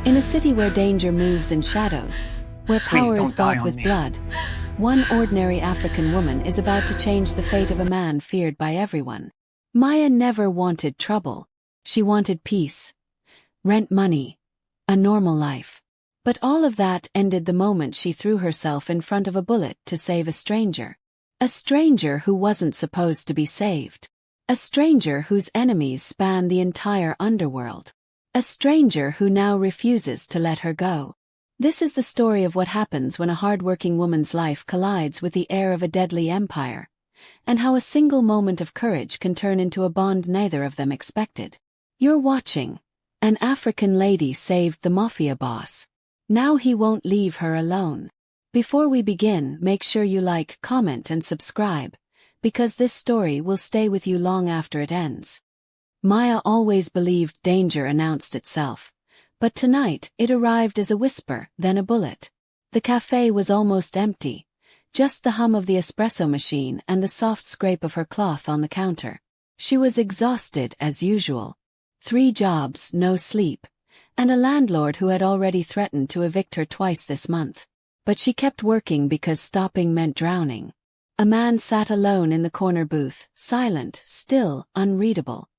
In a city where danger moves in shadows, where Please power don't is die bought on with me. blood, one ordinary African woman is about to change the fate of a man feared by everyone. Maya never wanted trouble. She wanted peace, rent money, a normal life. But all of that ended the moment she threw herself in front of a bullet to save a stranger. A stranger who wasn't supposed to be saved. A stranger whose enemies span the entire underworld. A stranger who now refuses to let her go. This is the story of what happens when a hard-working woman's life collides with the heir of a deadly empire, and how a single moment of courage can turn into a bond neither of them expected. You're watching. An African lady saved the Mafia boss. Now he won't leave her alone. Before we begin, make sure you like, comment and subscribe, because this story will stay with you long after it ends. Maya always believed danger announced itself, but tonight it arrived as a whisper, then a bullet. The cafe was almost empty, just the hum of the espresso machine and the soft scrape of her cloth on the counter. She was exhausted as usual. 3 jobs, no sleep, and a landlord who had already threatened to evict her twice this month. But she kept working because stopping meant drowning. A man sat alone in the corner booth, silent, still, unreadable.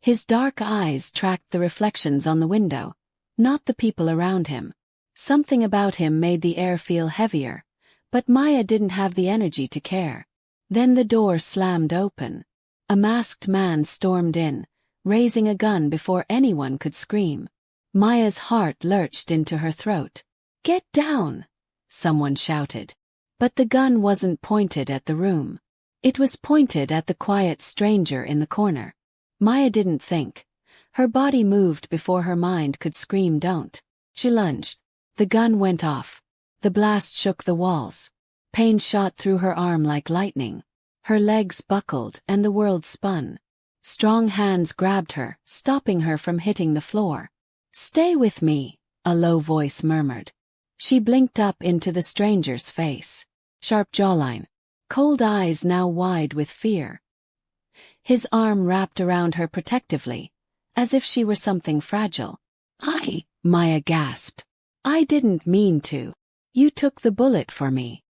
His dark eyes tracked the reflections on the window, not the people around him. Something about him made the air feel heavier, but Maya didn't have the energy to care. Then the door slammed open. A masked man stormed in, raising a gun before anyone could scream. Maya's heart lurched into her throat. "Get down!" someone shouted. But the gun wasn't pointed at the room. It was pointed at the quiet stranger in the corner. Maya didn't think. Her body moved before her mind could scream don't. She lunged. The gun went off. The blast shook the walls. Pain shot through her arm like lightning. Her legs buckled and the world spun. Strong hands grabbed her, stopping her from hitting the floor. "Stay with me," a low voice murmured. She blinked up into the stranger's face. Sharp jawline. Cold eyes now wide with fear. His arm wrapped around her protectively, as if she were something fragile. Maya gasped. "I didn't mean to. You took the bullet for me."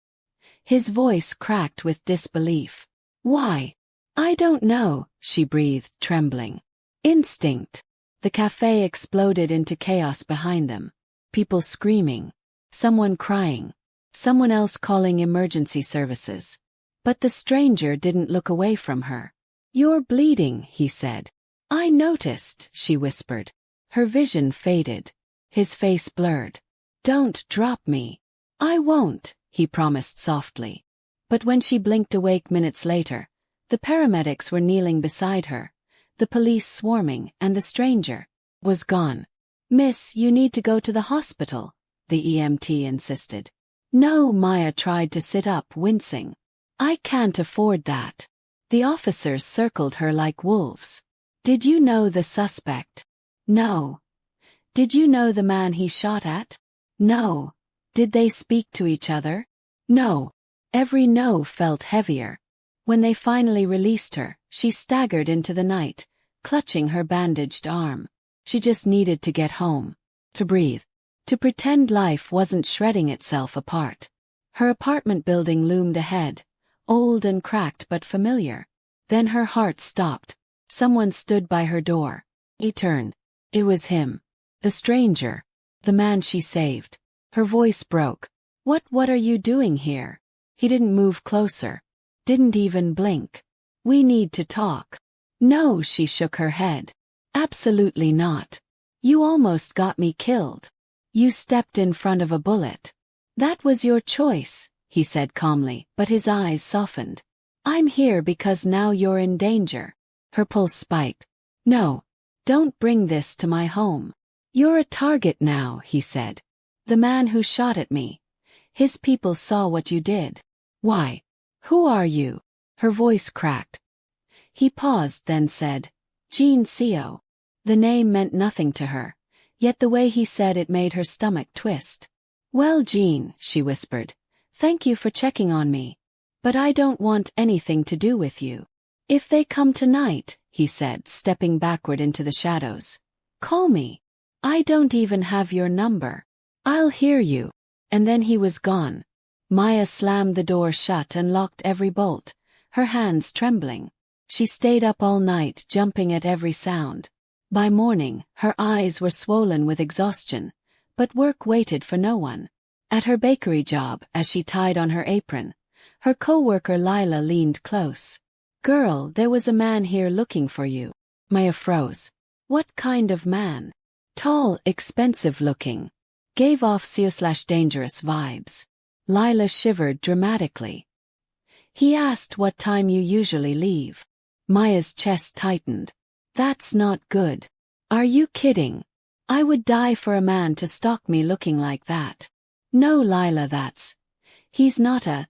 His voice cracked with disbelief. "Why?" "I don't know," she breathed, trembling. "Instinct." The cafe exploded into chaos behind them. People screaming. Someone crying. Someone else calling emergency services. But the stranger didn't look away from her. "You're bleeding," he said. "I noticed," she whispered. Her vision faded. His face blurred. "Don't drop me." "I won't," he promised softly. But when she blinked awake minutes later, the paramedics were kneeling beside her, the police swarming, and the stranger was gone. "Miss, you need to go to the hospital," the EMT insisted. "No," Maya tried to sit up, wincing. "I can't afford that." The officers circled her like wolves. "Did you know the suspect?" "No." "Did you know the man he shot at?" "No." "Did they speak to each other?" "No." Every no felt heavier. When they finally released her, she staggered into the night, clutching her bandaged arm. She just needed to get home. To breathe. To pretend life wasn't shredding itself apart. Her apartment building loomed ahead, old and cracked but familiar. Then her heart stopped. Someone stood by her door. He turned. It was him. The stranger. The man she saved. Her voice broke. What are you doing here?" He didn't move closer. Didn't even blink. "We need to talk." "No," she shook her head. "Absolutely not. You almost got me killed. You stepped in front of a bullet. That was your choice," he said calmly, but his eyes softened. "I'm here because now you're in danger." Her pulse spiked. "No. Don't bring this to my home. You're a target now," he said. "The man who shot at me. His people saw what you did." "Why? Who are you?" Her voice cracked. He paused, then said, "Jean Seo." The name meant nothing to her, yet the way he said it made her stomach twist. "Well, Jean," she whispered, "thank you for checking on me. But I don't want anything to do with you." "If they come tonight," he said, stepping backward into the shadows, "call me." I don't even have your number. I'll hear you. And then he was gone. Maya slammed the door shut and locked every bolt, her hands trembling. She stayed up all night, jumping at every sound. By morning, her eyes were swollen with exhaustion, but work waited for no one. At her bakery job, as she tied on her apron, her co-worker Lila leaned close. "Girl, there was a man here looking for you." Maya froze. What kind of man? Tall, expensive-looking. Gave off dangerous vibes. Lila shivered dramatically. "He asked what time you usually leave." Maya's chest tightened. "That's not good. Are you kidding? I would die for a man to stalk me looking like that." "No, Lila,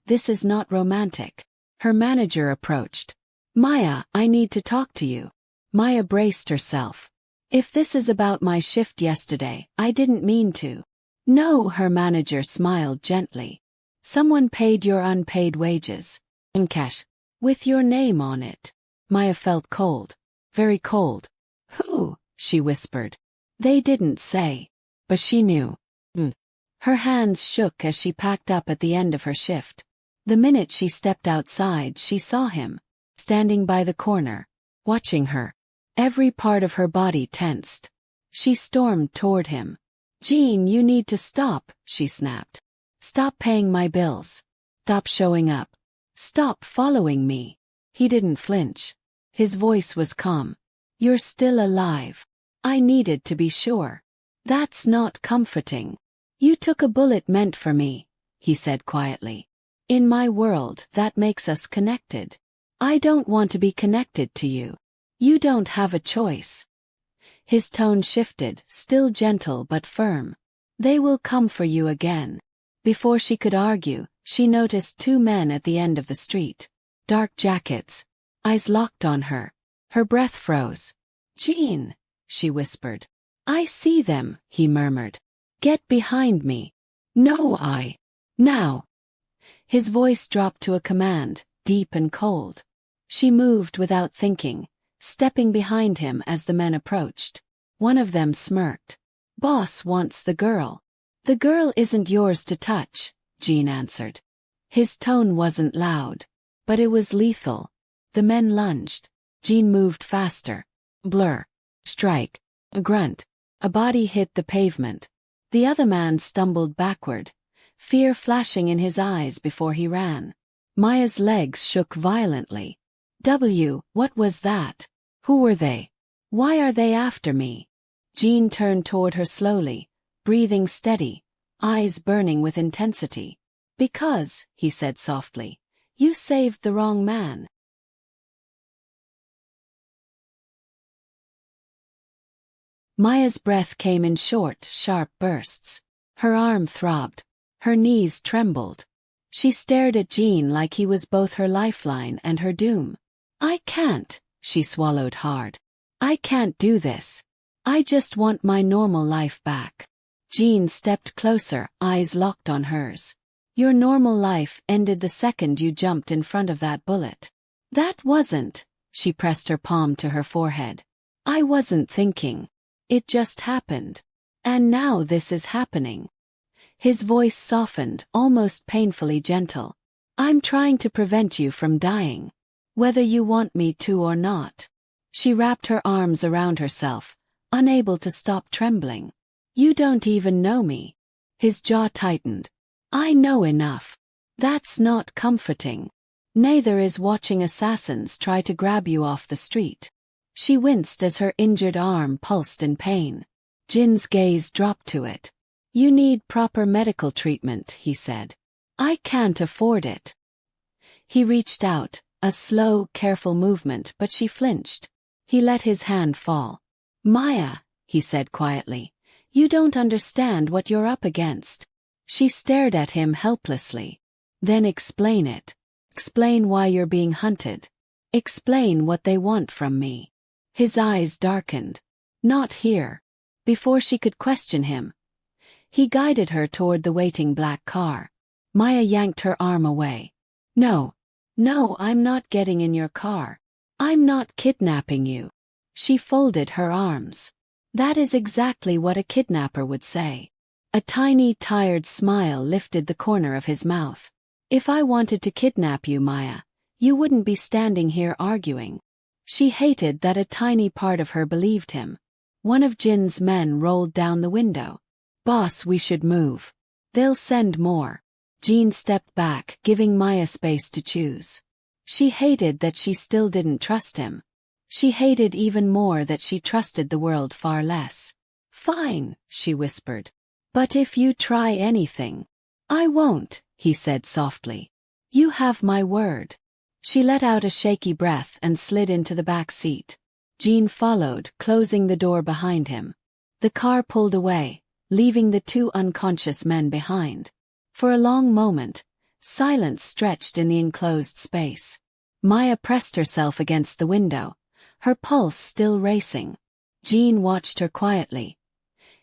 this is not romantic." Her manager approached. "Maya, I need to talk to you." Maya braced herself. "If this is about my shift yesterday, I didn't mean to." "No," her manager smiled gently. "Someone paid your unpaid wages. In cash. With your name on it." Maya felt cold. Very cold. "Who?" she whispered. "They didn't say. But she knew." Her hands shook as she packed up at the end of her shift. The minute she stepped outside, she saw him, standing by the corner, watching her. Every part of her body tensed. She stormed toward him. "Jean, you need to stop," she snapped. "Stop paying my bills. Stop showing up. Stop following me." He didn't flinch. His voice was calm. "You're still alive. I needed to be sure." "That's not comforting." "You took a bullet meant for me," he said quietly. "In my world, that makes us connected. I don't want to be connected to you. You don't have a choice." His tone shifted, still gentle but firm. "They will come for you again." Before she could argue, she noticed two men at the end of the street. Dark jackets. Eyes locked on her. Her breath froze. "Jean," she whispered. "I see them," he murmured. "Get behind me." "No, Now." His voice dropped to a command, deep and cold. She moved without thinking, stepping behind him as the men approached. One of them smirked. "Boss wants the girl." "The girl isn't yours to touch," Jean answered. His tone wasn't loud, but it was lethal. The men lunged. Jean moved faster. Blur. Strike. A grunt. A body hit the pavement. The other man stumbled backward, fear flashing in his eyes before he ran. Maya's legs shook violently. What was that? Who were they? Why are they after me?" Jean turned toward her slowly, breathing steady, eyes burning with intensity. "Because," he said softly, "you saved the wrong man." Maya's breath came in short, sharp bursts. Her arm throbbed. Her knees trembled. She stared at Jean like he was both her lifeline and her doom. "I can't," she swallowed hard. "I can't do this. I just want my normal life back." Jean stepped closer, eyes locked on hers. "Your normal life ended the second you jumped in front of that bullet." "That wasn't," she pressed her palm to her forehead. "I wasn't thinking. It just happened. And now this is happening." His voice softened, almost painfully gentle. "I'm trying to prevent you from dying. Whether you want me to or not." She wrapped her arms around herself, unable to stop trembling. "You don't even know me." His jaw tightened. "I know enough. That's not comforting. Neither is watching assassins try to grab you off the street." She winced as her injured arm pulsed in pain. Jin's gaze dropped to it. "You need proper medical treatment," he said. "I can't afford it." He reached out, a slow, careful movement, but she flinched. He let his hand fall. "Maya," he said quietly, "you don't understand what you're up against." She stared at him helplessly. "Then explain it. Explain why you're being hunted. Explain what they want from me." His eyes darkened. "Not here." Before she could question him, he guided her toward the waiting black car. Maya yanked her arm away. No, I'm not getting in your car. I'm not kidnapping you." She folded her arms. That is exactly what a kidnapper would say. A tiny, tired smile lifted the corner of his mouth. If I wanted to kidnap you, Maya, you wouldn't be standing here arguing. She hated that a tiny part of her believed him. One of Jin's men rolled down the window. Boss, we should move. They'll send more. Jin stepped back, giving Maya space to choose. She hated that she still didn't trust him. She hated even more that she trusted the world far less. Fine, she whispered. But if you try anything. I won't, he said softly. You have my word. She let out a shaky breath and slid into the back seat. Jin followed, closing the door behind him. The car pulled away, leaving the two unconscious men behind. For a long moment, silence stretched in the enclosed space. Maya pressed herself against the window, her pulse still racing. Jin watched her quietly,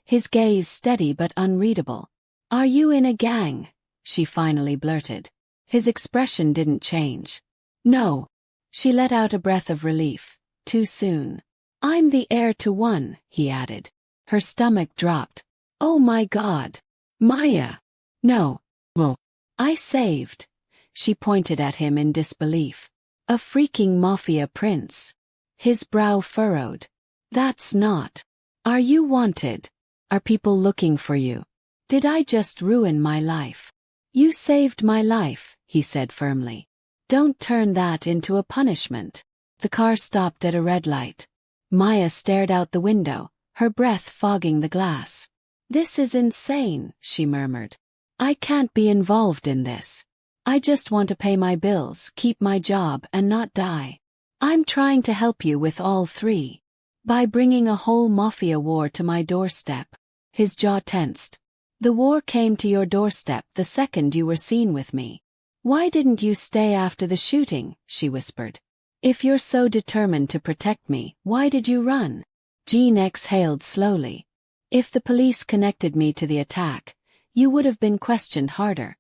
his gaze steady but unreadable. Are you in a gang? She finally blurted. His expression didn't change. No. She let out a breath of relief. Too soon. I'm the heir to one, he added. Her stomach dropped. Oh my God. Maya. No. Well, I saved. She pointed at him in disbelief. A freaking Mafia prince. His brow furrowed. That's not. Are you wanted? Are people looking for you? Did I just ruin my life? You saved my life, he said firmly. Don't turn that into a punishment. The car stopped at a red light. Maya stared out the window, her breath fogging the glass. This is insane, she murmured. I can't be involved in this. I just want to pay my bills, keep my job, and not die. I'm trying to help you with all three. By bringing a whole Mafia war to my doorstep. His jaw tensed. The war came to your doorstep the second you were seen with me. Why didn't you stay after the shooting? She whispered. If you're so determined to protect me, why did you run? Jean exhaled slowly. If the police connected me to the attack, you would have been questioned harder.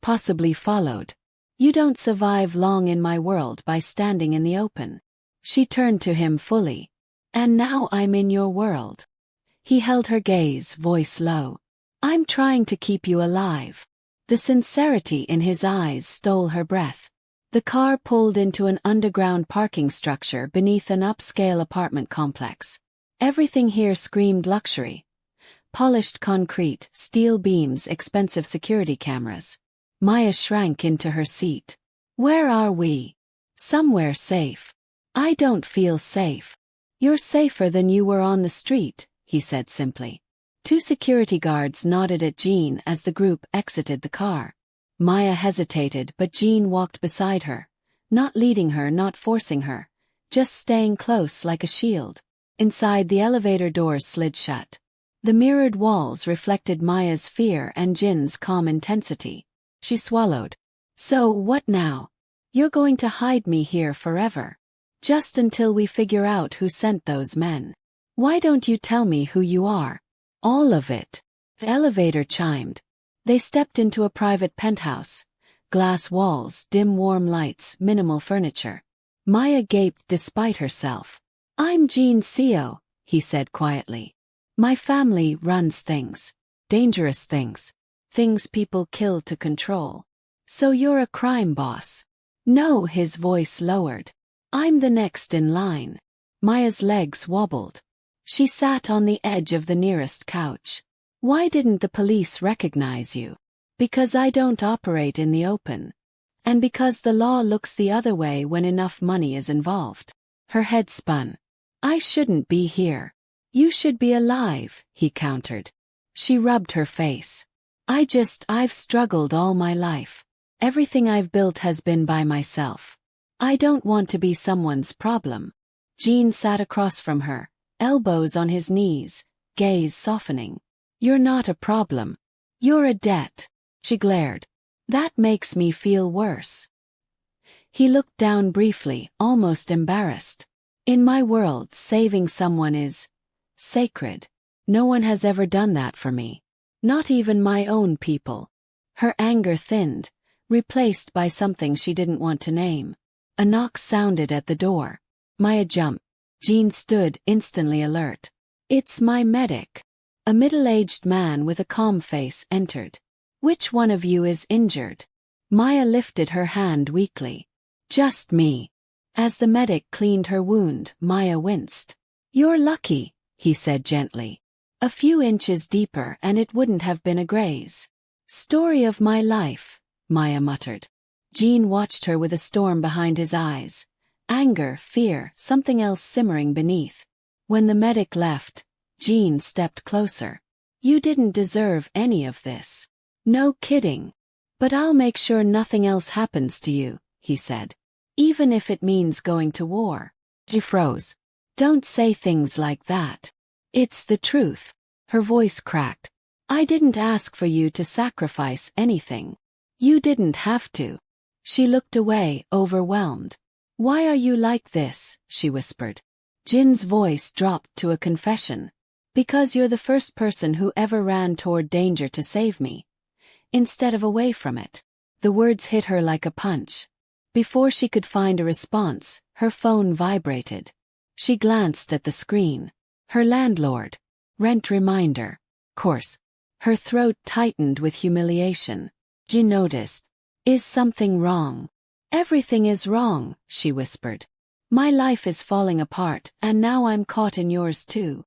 Possibly followed. You don't survive long in my world by standing in the open. She turned to him fully. And now I'm in your world. He held her gaze, voice low. I'm trying to keep you alive. The sincerity in his eyes stole her breath. The car pulled into an underground parking structure beneath an upscale apartment complex. Everything here screamed luxury. Polished concrete, steel beams, expensive security cameras. Maya shrank into her seat. Where are we? Somewhere safe. I don't feel safe. You're safer than you were on the street, he said simply. Two security guards nodded at Jean as the group exited the car. Maya hesitated, but Jean walked beside her, not leading her, not forcing her, just staying close like a shield. Inside, the elevator doors slid shut. The mirrored walls reflected Maya's fear and Jin's calm intensity. She swallowed. So what now? You're going to hide me here forever? Just until we figure out who sent those men. Why don't you tell me who you are? All of it. The elevator chimed. They stepped into a private penthouse. Glass walls, dim warm lights, minimal furniture. Maya gaped despite herself. I'm Jean Seo, he said quietly. My family runs things. Dangerous things. Things people kill to control. So you're a crime boss? No, his voice lowered. I'm the next in line. Maya's legs wobbled. She sat on the edge of the nearest couch. Why didn't the police recognize you? Because I don't operate in the open. And because the law looks the other way when enough money is involved. Her head spun. I shouldn't be here. You should be alive, he countered. She rubbed her face. I've struggled all my life. Everything I've built has been by myself. I don't want to be someone's problem. Jean sat across from her, elbows on his knees, gaze softening. You're not a problem. You're a debt. She glared. That makes me feel worse. He looked down briefly, almost embarrassed. In my world, saving someone is sacred. No one has ever done that for me. Not even my own people. Her anger thinned, replaced by something she didn't want to name. A knock sounded at the door. Maya jumped. Jean stood, instantly alert. It's my medic. A middle-aged man with a calm face entered. Which one of you is injured? Maya lifted her hand weakly. Just me. As the medic cleaned her wound, Maya winced. You're lucky, he said gently. A few inches deeper and it wouldn't have been a graze. Story of my life, Maya muttered. Jean watched her with a storm behind his eyes. Anger, fear, something else simmering beneath. When the medic left, Jean stepped closer. You didn't deserve any of this. No kidding. But I'll make sure nothing else happens to you, he said. Even if it means going to war. She froze. Don't say things like that. It's the truth. Her voice cracked. I didn't ask for you to sacrifice anything. You didn't have to. She looked away, overwhelmed. Why are you like this? She whispered. Jin's voice dropped to a confession. Because you're the first person who ever ran toward danger to save me. Instead of away from it. The words hit her like a punch. Before she could find a response, her phone vibrated. She glanced at the screen. Her landlord. Rent reminder. Course. Her throat tightened with humiliation. Jin noticed. Is something wrong? Everything is wrong, she whispered. My life is falling apart and now I'm caught in yours too.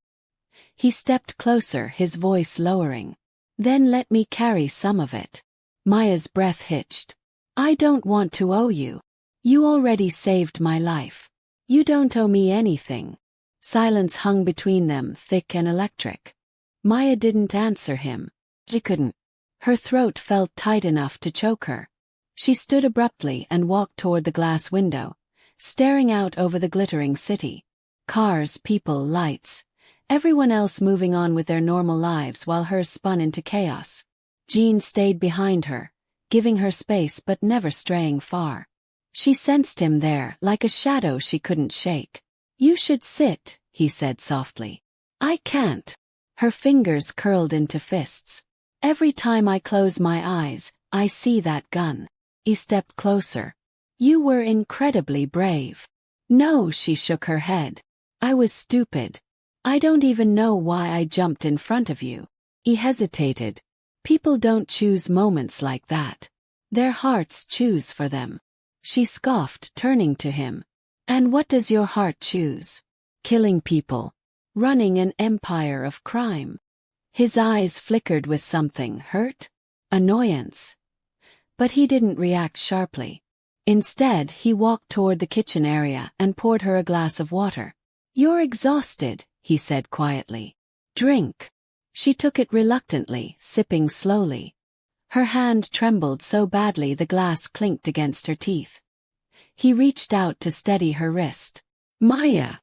He stepped closer, his voice lowering. Then let me carry some of it. Maya's breath hitched. I don't want to owe you. You already saved my life. You don't owe me anything. Silence hung between them, thick and electric. Maya didn't answer him. She couldn't. Her throat felt tight enough to choke her. She stood abruptly and walked toward the glass window, staring out over the glittering city. Cars, people, lights. Everyone else moving on with their normal lives while hers spun into chaos. Jean stayed behind her, giving her space but never straying far. She sensed him there, like a shadow she couldn't shake. You should sit, he said softly. I can't. Her fingers curled into fists. Every time I close my eyes, I see that gun. He stepped closer. You were incredibly brave. No, she shook her head. I was stupid. I don't even know why I jumped in front of you. He hesitated. People don't choose moments like that. Their hearts choose for them. She scoffed, turning to him. And what does your heart choose? Killing people. Running an empire of crime. His eyes flickered with something, hurt? Annoyance. But he didn't react sharply. Instead, he walked toward the kitchen area and poured her a glass of water. You're exhausted, he said quietly. Drink. She took it reluctantly, sipping slowly. Her hand trembled so badly the glass clinked against her teeth. He reached out to steady her wrist. Maya!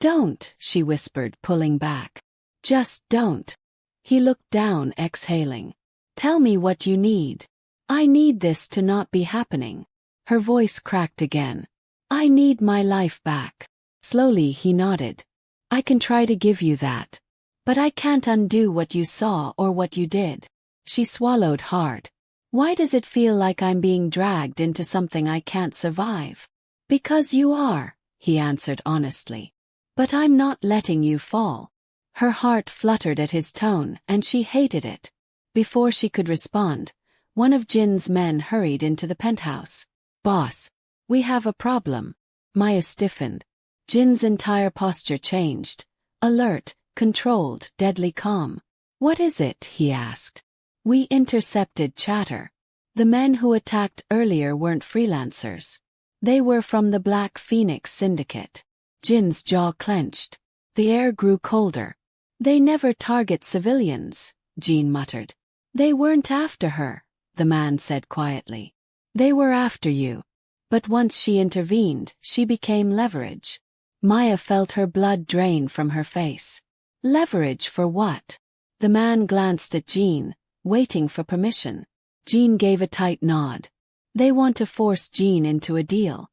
Don't, she whispered, pulling back. Just don't. He looked down, exhaling. Tell me what you need. I need this to not be happening. Her voice cracked again. I need my life back. Slowly he nodded. I can try to give you that. But I can't undo what you saw or what you did. She swallowed hard. Why does it feel like I'm being dragged into something I can't survive? Because you are, he answered honestly. But I'm not letting you fall. Her heart fluttered at his tone and she hated it. Before she could respond, one of Jin's men hurried into the penthouse. Boss, we have a problem. Maya stiffened. Jin's entire posture changed. Alert, controlled, deadly calm. What is it? He asked. We intercepted chatter. The men who attacked earlier weren't freelancers. They were from the Black Phoenix Syndicate. Jin's jaw clenched. The air grew colder. They never target civilians, Jean muttered. They weren't after her, the man said quietly. They were after you. But once she intervened, she became leverage. Maya felt her blood drain from her face. Leverage for what? The man glanced at Jean, waiting for permission. Jean gave a tight nod. They want to force Jean into a deal.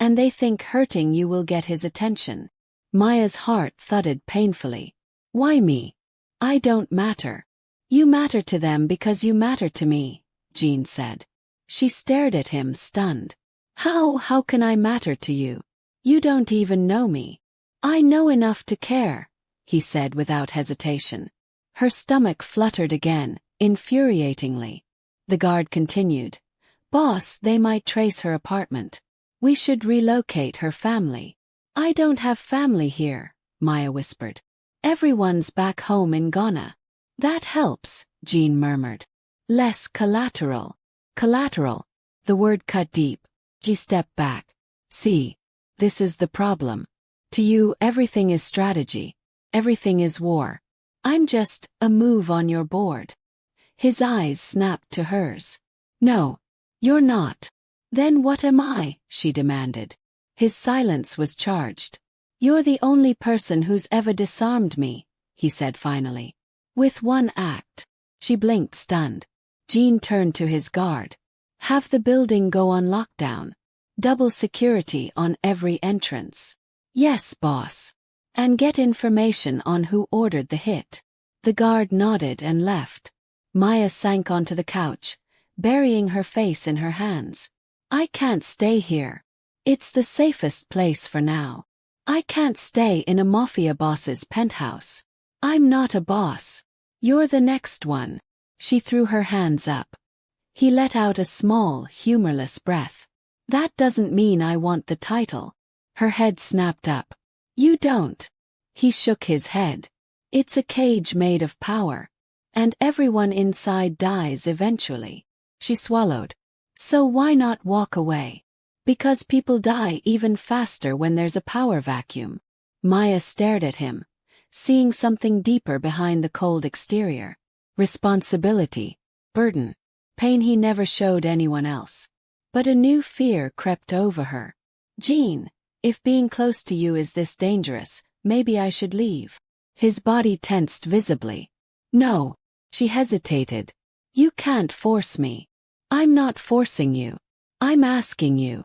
And they think hurting you will get his attention. Maya's heart thudded painfully. Why me? I don't matter. You matter to them because you matter to me, Jean said. She stared at him, stunned. How can I matter to you? You don't even know me. I know enough to care, he said without hesitation. Her stomach fluttered again, infuriatingly. The guard continued. Boss, they might trace her apartment. We should relocate her family. I don't have family here, Maya whispered. Everyone's back home in Ghana. That helps, Jean murmured. Less collateral. Collateral. The word cut deep. She stepped back. See, this is the problem. To you, everything is strategy. Everything is war. I'm just a move on your board. His eyes snapped to hers. No, you're not. Then what am I? She demanded. His silence was charged. You're the only person who's ever disarmed me, he said finally. With one act. She blinked stunned. Jean turned to his guard. Have the building go on lockdown. Double security on every entrance. Yes, boss. And get information on who ordered the hit. The guard nodded and left. Maya sank onto the couch, burying her face in her hands. I can't stay here. It's the safest place for now. I can't stay in a mafia boss's penthouse. I'm not a boss. You're the next one. She threw her hands up. He let out a small, humorless breath. That doesn't mean I want the title. Her head snapped up. You don't. He shook his head. It's a cage made of power. And everyone inside dies eventually. She swallowed. So why not walk away? Because people die even faster when there's a power vacuum. Maya stared at him, seeing something deeper behind the cold exterior. Responsibility, burden, pain he never showed anyone else. But a new fear crept over her. Jean, if being close to you is this dangerous, maybe I should leave. His body tensed visibly. No. She hesitated. You can't force me. I'm not forcing you. I'm asking you.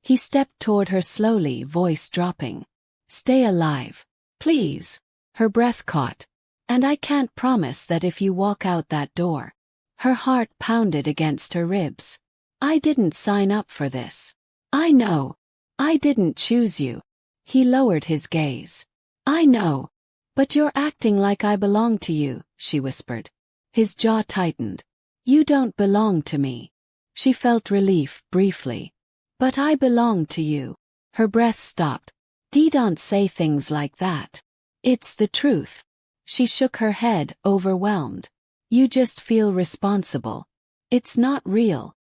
He stepped toward her slowly, voice dropping. Stay alive. Please. Her breath caught. And I can't promise that if you walk out that door. Her heart pounded against her ribs. I didn't sign up for this. I know. I didn't choose you. He lowered his gaze. I know. But you're acting like I belong to you, she whispered. His jaw tightened. You don't belong to me. She felt relief, briefly. But I belong to you. Her breath stopped. Don't say things like that. It's the truth. She shook her head, overwhelmed. You just feel responsible. It's not real.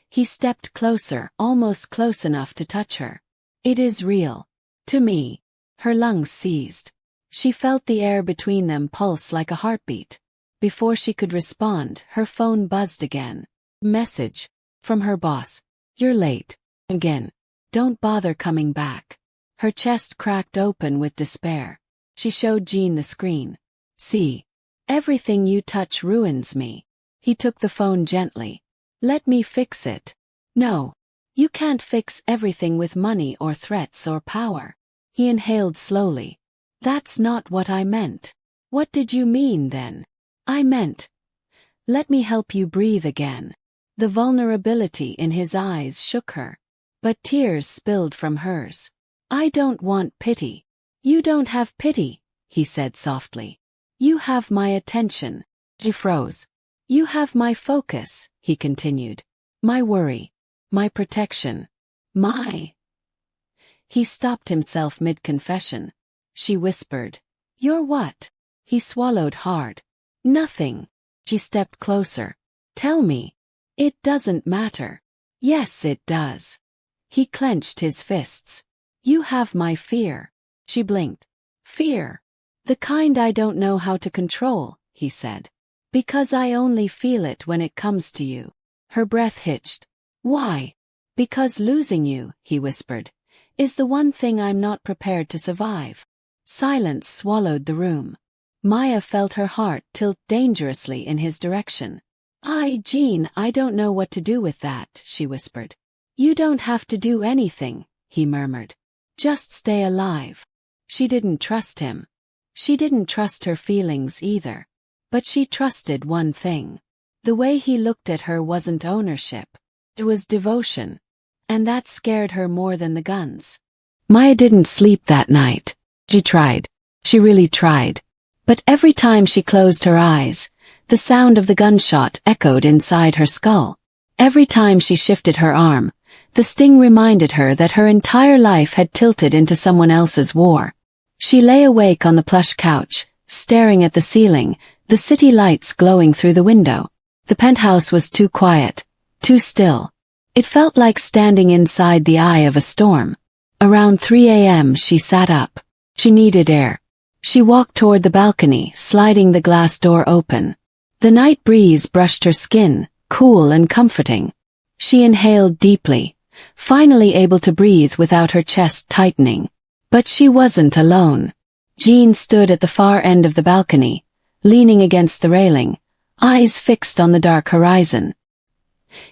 He stepped closer, almost close enough to touch her. It is real. To me. Her lungs seized. She felt the air between them pulse like a heartbeat. Before she could respond, her phone buzzed again. Message. From her boss. You're late. Again. Don't bother coming back. Her chest cracked open with despair. She showed Jean the screen. See. Everything you touch ruins me. He took the phone gently. Let me fix it. No. You can't fix everything with money or threats or power. He inhaled slowly. That's not what I meant. What did you mean then? I meant. Let me help you breathe again. The vulnerability in his eyes shook her. But tears spilled from hers. I don't want pity. You don't have pity, he said softly. You have my attention. She froze. You have my focus, he continued. My worry. My protection. He stopped himself mid-confession. She whispered. You're what? He swallowed hard. Nothing. She stepped closer. Tell me. It doesn't matter. Yes, it does. He clenched his fists. You have my fear. She blinked. Fear. The kind I don't know how to control, he said. Because I only feel it when it comes to you. Her breath hitched. Why? Because losing you, he whispered, is the one thing I'm not prepared to survive. Silence swallowed the room. Maya felt her heart tilt dangerously in his direction. Jean, I don't know what to do with that, she whispered. You don't have to do anything, he murmured. Just stay alive. She didn't trust him. She didn't trust her feelings either. But she trusted one thing. The way he looked at her wasn't ownership. It was devotion. And that scared her more than the guns. Maya didn't sleep that night. She tried. She really tried. But every time she closed her eyes, the sound of the gunshot echoed inside her skull. Every time she shifted her arm, the sting reminded her that her entire life had tilted into someone else's war. She lay awake on the plush couch, staring at the ceiling, the city lights glowing through the window. The penthouse was too quiet, too still. It felt like standing inside the eye of a storm. Around 3 a.m. she sat up. She needed air. She walked toward the balcony, sliding the glass door open. The night breeze brushed her skin, cool and comforting. She inhaled deeply, finally able to breathe without her chest tightening. But she wasn't alone. Jean stood at the far end of the balcony, leaning against the railing, eyes fixed on the dark horizon.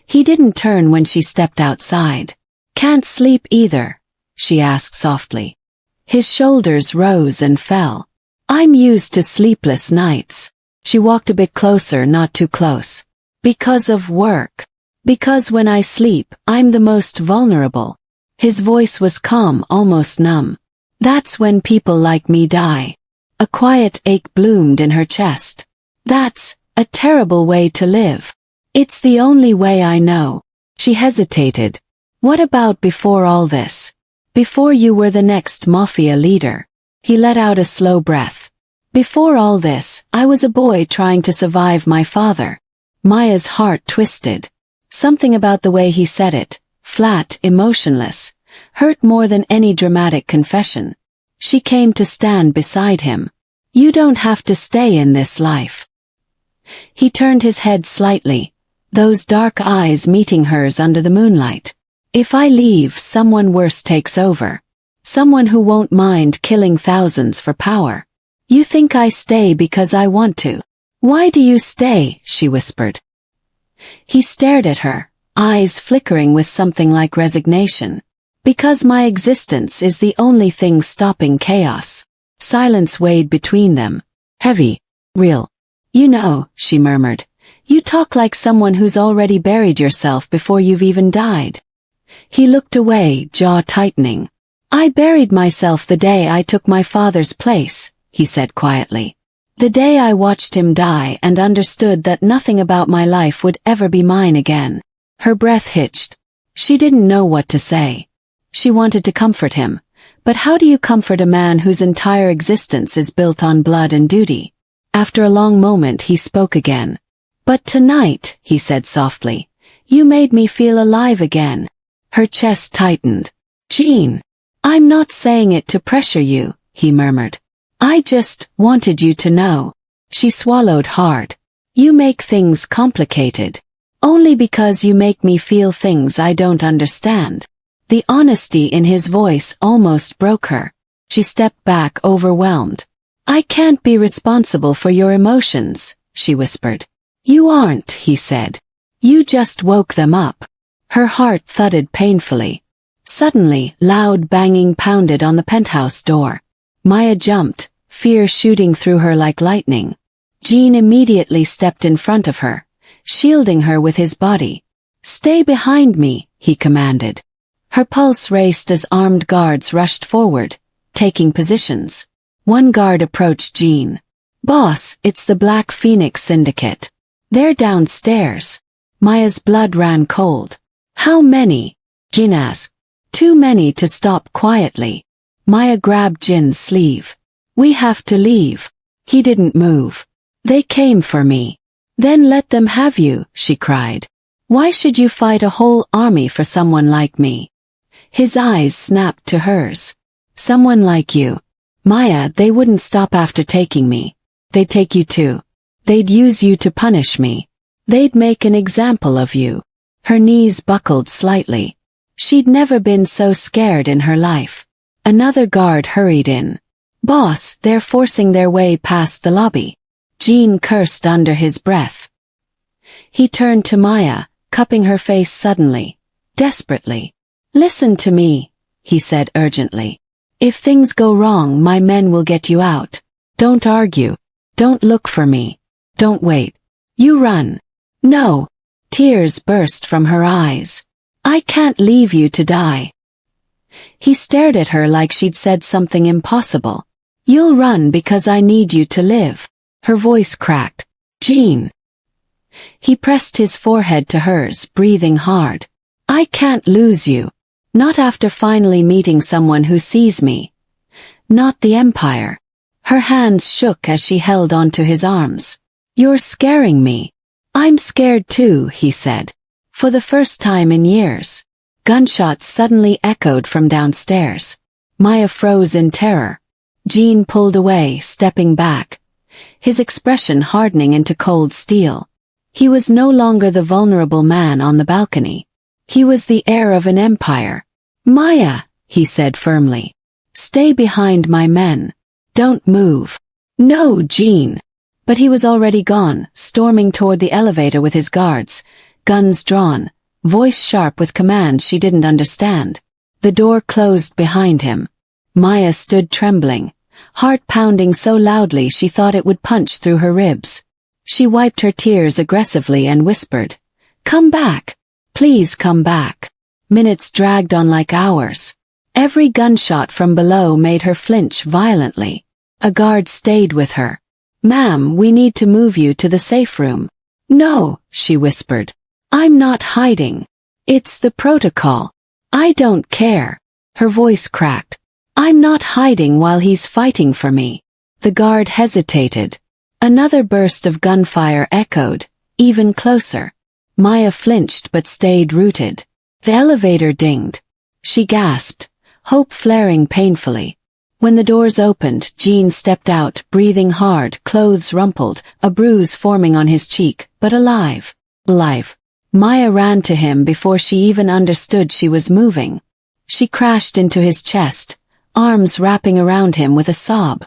He didn't turn when she stepped outside. "Can't sleep either?" she asked softly. His shoulders rose and fell. "I'm used to sleepless nights." She walked a bit closer, not too close. "Because of work. Because when I sleep, I'm the most vulnerable." His voice was calm, almost numb. "That's when people like me die." A quiet ache bloomed in her chest. "That's a terrible way to live." "It's the only way I know." She hesitated. "What about before all this? Before you were the next Mafia leader?" He let out a slow breath. "Before all this, I was a boy trying to survive my father." Maya's heart twisted. Something about the way he said it, flat, emotionless, hurt more than any dramatic confession. She came to stand beside him. "You don't have to stay in this life." He turned his head slightly, those dark eyes meeting hers under the moonlight. "If I leave, someone worse takes over. Someone who won't mind killing thousands for power. You think I stay because I want to?" "Why do you stay?" she whispered. He stared at her, eyes flickering with something like resignation. "Because my existence is the only thing stopping chaos." Silence weighed between them. Heavy. Real. "You know," she murmured, "you talk like someone who's already buried yourself before you've even died." He looked away, jaw tightening. "I buried myself the day I took my father's place," he said quietly. "The day I watched him die and understood that nothing about my life would ever be mine again." Her breath hitched. She didn't know what to say. She wanted to comfort him. But how do you comfort a man whose entire existence is built on blood and duty? After a long moment he spoke again. "But tonight," he said softly, "you made me feel alive again." Her chest tightened. "Jean, I'm not saying it to pressure you," he murmured. "I just wanted you to know." She swallowed hard. "You make things complicated. Only because you make me feel things I don't understand." The honesty in his voice almost broke her. She stepped back, overwhelmed. "I can't be responsible for your emotions," she whispered. "You aren't," he said. "You just woke them up." Her heart thudded painfully. Suddenly, loud banging pounded on the penthouse door. Maya jumped, fear shooting through her like lightning. Jean immediately stepped in front of her, shielding her with his body. "Stay behind me," he commanded. Her pulse raced as armed guards rushed forward, taking positions. One guard approached Jean. "Boss, it's the Black Phoenix Syndicate. They're downstairs." Maya's blood ran cold. "How many?" Jean asked. "Too many to stop quietly." Maya grabbed Jin's sleeve. "We have to leave." He didn't move. "They came for me." "Then let them have you," she cried. "Why should you fight a whole army for someone like me?" His eyes snapped to hers. "Someone like you. Maya, they wouldn't stop after taking me. They'd take you too. They'd use you to punish me. They'd make an example of you." Her knees buckled slightly. She'd never been so scared in her life. Another guard hurried in. "Boss, they're forcing their way past the lobby." Jean cursed under his breath. He turned to Maya, cupping her face suddenly, desperately. "Listen to me," he said urgently. "If things go wrong, my men will get you out. Don't argue. Don't look for me. Don't wait. You run." "No." Tears burst from her eyes. "I can't leave you to die." He stared at her like she'd said something impossible. You'll run because I need you to live. Her voice cracked. Jean. He pressed his forehead to hers, breathing hard. I can't lose you. Not after finally meeting someone who sees me. Not the Empire. Her hands shook as she held onto his arms. You're scaring me. I'm scared too, he said. For the first time in years. Gunshots suddenly echoed from downstairs. Maya froze in terror. Jean pulled away, stepping back. His expression hardening into cold steel. He was no longer the vulnerable man on the balcony. He was the heir of an empire. Maya, he said firmly. Stay behind my men. Don't move. No, Jean. But he was already gone, storming toward the elevator with his guards, guns drawn, voice sharp with commands she didn't understand. The door closed behind him. Maya stood trembling, heart pounding so loudly she thought it would punch through her ribs. She wiped her tears aggressively and whispered, Come back. Please come back. Minutes dragged on like hours. Every gunshot from below made her flinch violently. A guard stayed with her. Ma'am, we need to move you to the safe room. No, she whispered. I'm not hiding. It's the protocol. I don't care. Her voice cracked. I'm not hiding while he's fighting for me. The guard hesitated. Another burst of gunfire echoed, even closer. Maya flinched but stayed rooted. The elevator dinged. She gasped, hope flaring painfully. When the doors opened, Jean stepped out, breathing hard, clothes rumpled, a bruise forming on his cheek, but alive. Alive. Maya ran to him before she even understood she was moving. She crashed into his chest, arms wrapping around him with a sob.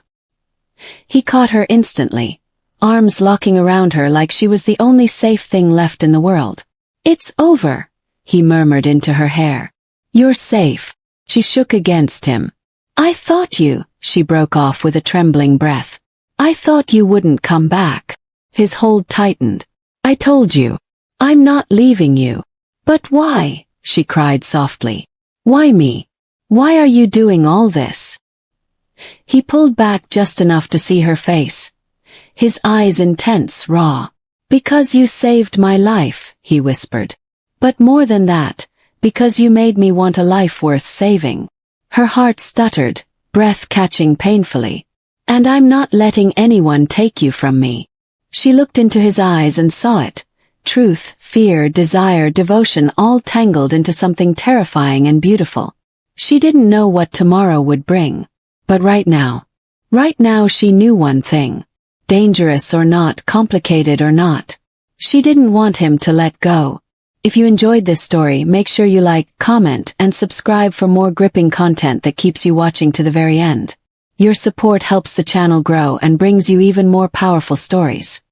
He caught her instantly, arms locking around her like she was the only safe thing left in the world. It's over, he murmured into her hair. You're safe. She shook against him. I thought you, she broke off with a trembling breath. I thought you wouldn't come back. His hold tightened. I told you. I'm not leaving you. But why? She cried softly. Why me? Why are you doing all this? He pulled back just enough to see her face. His eyes intense, raw. Because you saved my life, he whispered. But more than that, because you made me want a life worth saving. Her heart stuttered, breath catching painfully. And I'm not letting anyone take you from me. She looked into his eyes and saw it. Truth, fear, desire, devotion all tangled into something terrifying and beautiful. She didn't know what tomorrow would bring. But right now she knew one thing. Dangerous or not, complicated or not. She didn't want him to let go. If you enjoyed this story, make sure you like, comment, and subscribe for more gripping content that keeps you watching to the very end. Your support helps the channel grow and brings you even more powerful stories.